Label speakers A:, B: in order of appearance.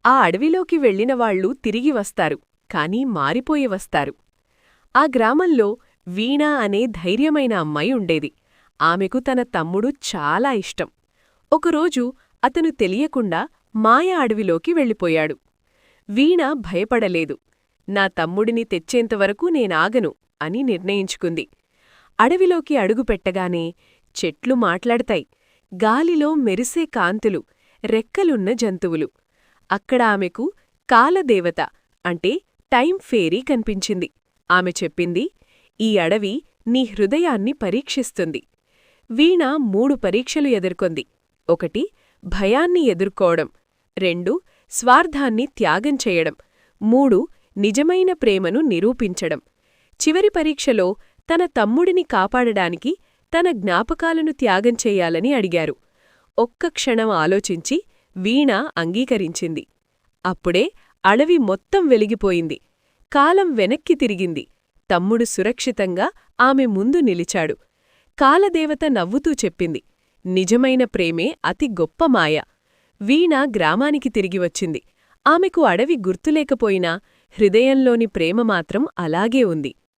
A: ఆ అడవిలోకి వెళ్ళినవాళ్లు తిరిగి వస్తారు, కాని మారిపోయి వస్తారు. ఆ గ్రామంలో వీణ అనే ధైర్యమైన అమ్మాయి ఉండేది. ఆమెకు తన తమ్ముడు చాలా ఇష్టం. ఒకరోజు అతను తెలియకుండా మాయ అడవిలోకి వెళ్ళిపోయాడు. వీణ భయపడలేదు. నా తమ్ముడిని తెచ్చేంతవరకు నేనాగను అని నిర్ణయించుకుంది. అడవిలోకి అడుగుపెట్టగానే చెట్లు మాట్లాడతాయి. గాలిలో మెరిసే కాంతులు, రెక్కలున్న జంతువులు. అక్కడ ఆమెకు కాలదేవత అంటే టైం ఫేరీ కనిపించింది. ఆమె చెప్పింది, ఈ అడవి నీ హృదయాన్ని పరీక్షిస్తుంది. వీణ 3 పరీక్షలు ఎదుర్కొంది. 1 భయాన్ని ఎదుర్కోవడం, 2 స్వార్థాన్ని త్యాగం చేయడం, 3 నిజమైన ప్రేమను నిరూపించడం. చివరి పరీక్షలో తన తమ్ముడిని కాపాడడానికి తన జ్ఞాపకాలను త్యాగం చెయ్యాలని అడిగారు. ఒక్క క్షణం ఆలోచించి వీణ అంగీకరించింది. అప్పుడే అడవి మొత్తం వెలిగిపోయింది. కాలం వెనక్కి తిరిగింది. తమ్ముడు సురక్షితంగా ఆమె ముందు నిలిచాడు. కాలదేవత నవ్వుతూ చెప్పింది, నిజమైన ప్రేమే అతి గొప్ప మాయ. వీణ గ్రామానికి తిరిగి వచ్చింది. ఆమెకు అడవి గుర్తులేకపోయినా హృదయంలోని ప్రేమ మాత్రం అలాగే ఉంది.